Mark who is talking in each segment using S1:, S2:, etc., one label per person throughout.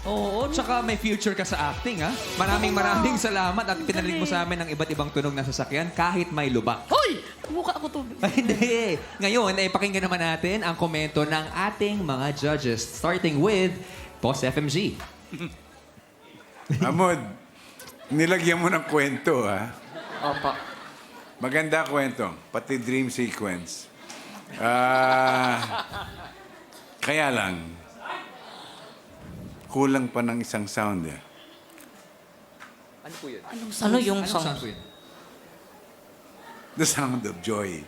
S1: Oo, tsaka may future ka sa acting, ha? Maraming salamat at pinarinig mo sa amin ng iba't ibang tunog na sasakyan kahit may lubak.
S2: Hoy! Mukha ko tubig.
S1: Ay, hindi. Ngayon, pakinggan naman natin ang komento ng ating mga judges. Starting with Boss FMG.
S3: Amod, nilagyan mo ng kwento, ha?
S2: Opo.
S3: Maganda kwento, pati dream sequence. Kaya lang, kulang pa ng isang sound, eh.
S1: Ano po yun?
S2: Ano yung
S1: Anong
S2: song?
S1: sound po yun?
S3: The sound of joy.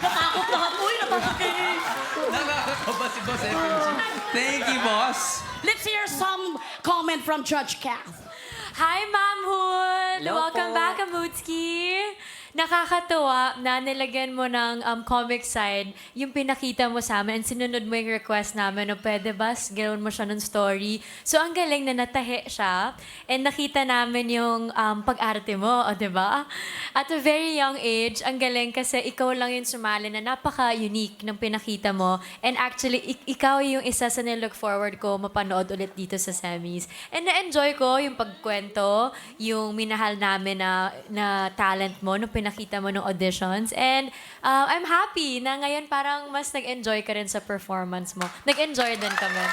S2: Natakot na ako. Uy, napakakinig.
S1: Nakakakaba si Boss FMG. Thank you, boss.
S2: Let's hear some comment from Judge Kath.
S4: Hi, Ma'am Hood!
S2: Hello
S4: Welcome
S2: po.
S4: back, Amutski! Nakakatuwa na nilagyan mo ng comic side yung pinakita mo sa amin and sinunod mo yung request namin na pwede ba, gawin mo siya ng story. So, ang galing na natahi siya and nakita namin yung pag-arte mo, o diba? At a very young age, ang galing kasi ikaw lang yung sumali na napaka-unique ng pinakita mo and actually, ikaw yung isa sa nilook forward ko mapanood ulit dito sa semis. And na-enjoy ko yung pagkwento, yung minahal namin na talent mo nung pinakita mo nung auditions. And I'm happy na ngayon parang mas nag-enjoy ka rin sa performance mo. Nag-enjoy din kami.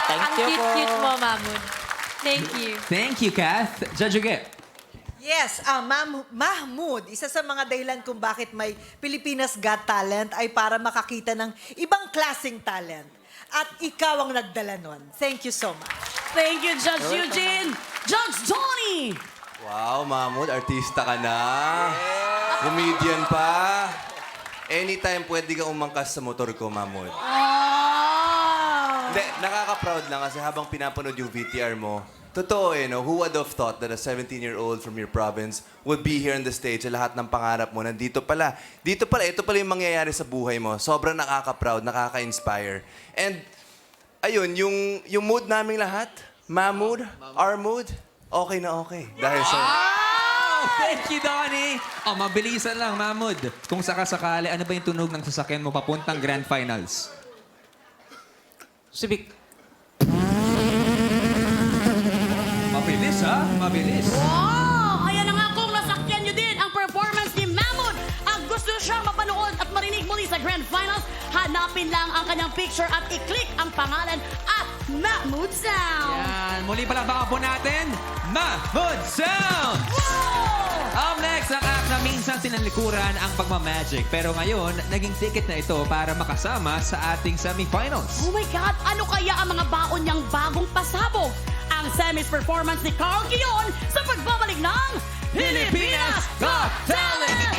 S2: Thank
S4: Ang
S2: you po.
S4: cute-cute mo, Mahmoud. Thank you.
S1: Thank you, Kath. Judge Uge.
S5: Yes, Ma'am Mahmoud, isa sa mga dahilan kung bakit may Pilipinas Got Talent ay para makakita ng ibang klaseng talent. At ikaw ang nagdala nun. Thank you so much.
S2: Thank you, Judge Eugene. Judge Johnny!
S6: Wow, Mahmoud, artista ka na. Comedian pa. Anytime pwede ka umangkas sa motor ko, Mahmoud. Hindi, nakaka-proud lang kasi habang pinapanood yung VTR mo, totoo no? Who would have thought that a 17-year-old from your province would be here on the stage? Lahat ng pangarap mo, nandito pala. Ito pala yung mangyayari sa buhay mo. Sobrang nakaka-proud, nakaka-inspire. And, ayun, yung mood naming lahat, Mahmoud, our mood, okay na okay. Dahil sa...
S1: Oh, thank you, Donnie. Oh, mabilisan lang, Mahmoud. Kung sakasakali, ano ba yung tunog ng sasakyan mo papuntang Grand Finals?
S2: Civic.
S1: Mabilis, ha? Mabilis.
S2: Wow! Ayan na nga kung nasakyan nyo din ang performance ni Mahmoud. Ang gusto siya mapanood at marinig muli sa Grand Finals, hanapin lang ang kanyang picture at i-click ang pangalan at Mahmoud Sound.
S1: Yan. Muli palakpakan po natin, Mahmoud Sound! Up next, ang act na minsan sinalikuran ang pagmamagic. Pero ngayon, naging ticket na ito para makasama sa ating semifinals.
S2: Oh my God! Ano kaya ang mga baon niyang bagong pasabog? Ang semis performance ni Carl Guion sa pagbabalik ng
S1: Pilipinas Got Talent!